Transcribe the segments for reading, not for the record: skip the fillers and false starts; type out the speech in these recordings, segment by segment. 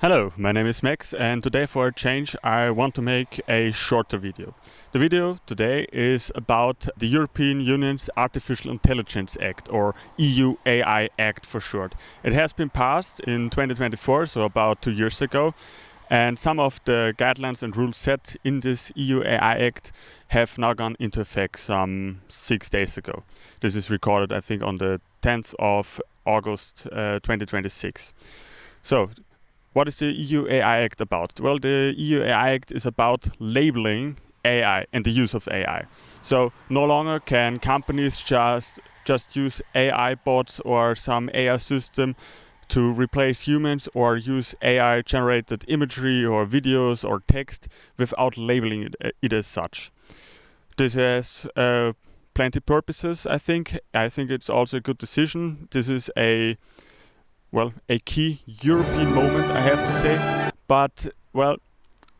Hello, my name is Max, and today for a change I want to make a shorter video. The video today is about the European Union's Artificial Intelligence Act, or EU AI Act for short. It has been passed in 2024, so about 2 years ago, and some of the guidelines and rules set in this EU AI Act have now gone into effect some 6 days ago. This is recorded, I think, on the 10th of August 2026. So, what is the EU AI Act about? Well, the EU AI Act is about labeling AI and the use of AI. So no longer can companies just use AI bots or some AI system to replace humans or use AI generated imagery or videos or text without labeling it as such. This has plenty purposes, I think. I think it's also a good decision. This is a key European moment, I have to say. But,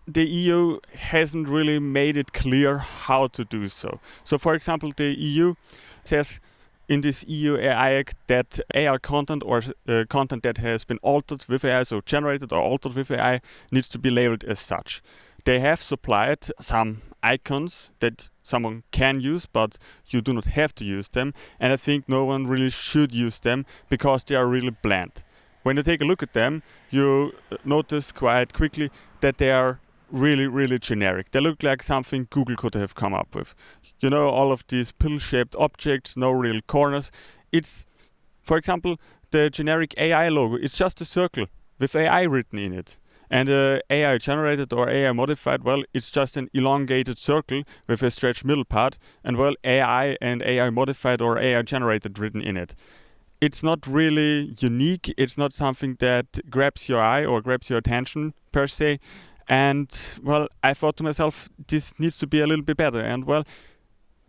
the EU hasn't really made it clear how to do so. So, for example, the EU says in this EU AI Act that AI content or content that has been altered with AI, so generated or altered with AI, needs to be labeled as such. They have supplied some icons that someone can use, but you do not have to use them, and I think no one really should use them because they are really bland. When you take a look at them, you notice quite quickly that they are really generic. They look like something Google could have come up with. You know, all of these pill-shaped objects, no real corners. It's, for example, the generic AI logo. It's just a circle with AI written in it. And AI generated or AI modified, well, it's just an elongated circle with a stretched middle part, and well, AI and AI modified or AI generated written in it. It's not really unique. It's not something that grabs your eye or grabs your attention per se. And well, I thought to myself, this needs to be a little bit better. And well,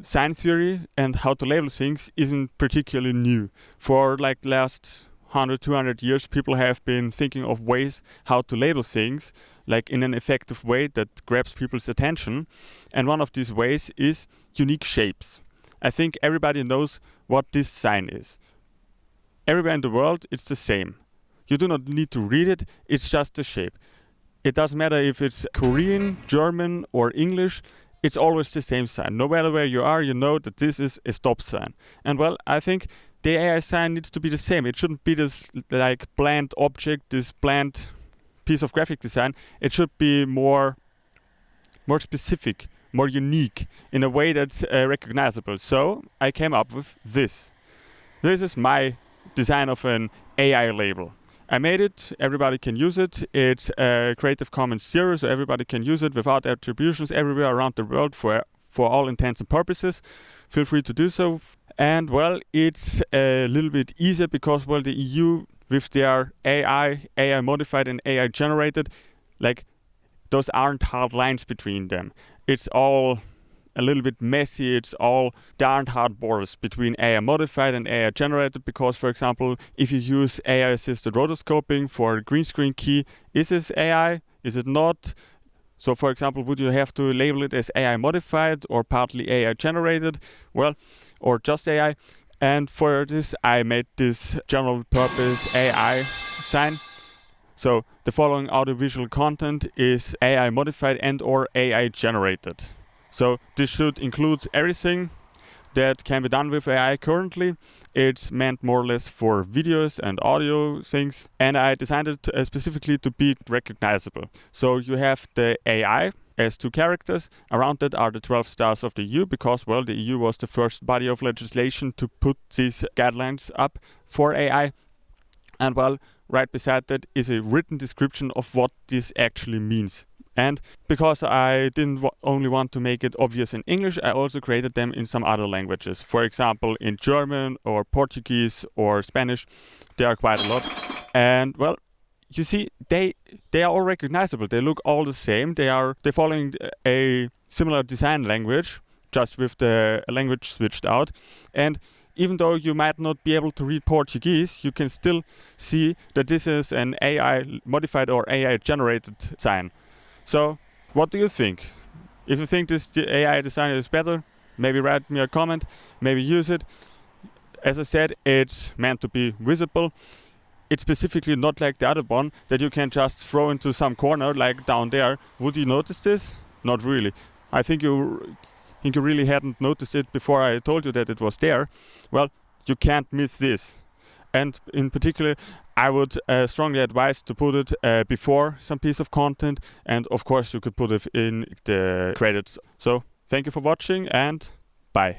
science theory and how to label things isn't particularly new. For like last 100, 200 years, people have been thinking of ways how to label things, like in an effective way that grabs people's attention. And one of these ways is unique shapes. I think everybody knows what this sign is. Everywhere in the world, it's the same. You do not need to read it, it's just the shape. It doesn't matter if it's Korean, German, or English, it's always the same sign. No matter where you are, you know that this is a stop sign. And well, I think the AI sign needs to be the same. It shouldn't be this like bland object, this bland piece of graphic design. It should be more specific, more unique, in a way that's recognizable. So I came up with this. This is my design of an AI label. I made it, everybody can use it. It's a Creative Commons 0, so everybody can use it without attributions everywhere around the world for all intents and purposes. Feel free to do so. And well, it's a little bit easier because, well, the EU with their AI modified and AI generated, like, those aren't hard lines between them. It's all a little bit messy. There aren't hard borders between AI modified and AI generated because, for example, if you use AI assisted rotoscoping for a green screen key, is this AI? Is it not? So, for example, would you have to label it as AI modified or partly AI generated? Well, or just AI. And for this, I made this general purpose AI sign. So the following audiovisual content is AI modified and or AI generated. So this should include everything that can be done with AI currently. It's meant more or less for videos and audio things. And I designed it specifically to be recognizable. So you have the AI as 2 characters. Around that are the 12 stars of the EU because, well, the EU was the first body of legislation to put these guidelines up for AI. And well, right beside that is a written description of what this actually means. And because I didn't only want to make it obvious in English, I also created them in some other languages. For example, in German or Portuguese or Spanish. There are quite a lot. And well, you see, they are all recognizable. They look all the same. They're following a similar design language, just with the language switched out. And even though you might not be able to read Portuguese, you can still see that this is an AI modified or AI generated sign. So, what do you think? If you think this AI design is better, maybe write me a comment, maybe use it. As I said, it's meant to be visible. it's specifically not like the other one that you can just throw into some corner like down there. Would you notice this? Not really. I think you really hadn't noticed it before I told you that it was there. Well, you can't miss this. And in particular, I would strongly advise to put it before some piece of content, and of course you could put it in the credits. So thank you for watching, and bye.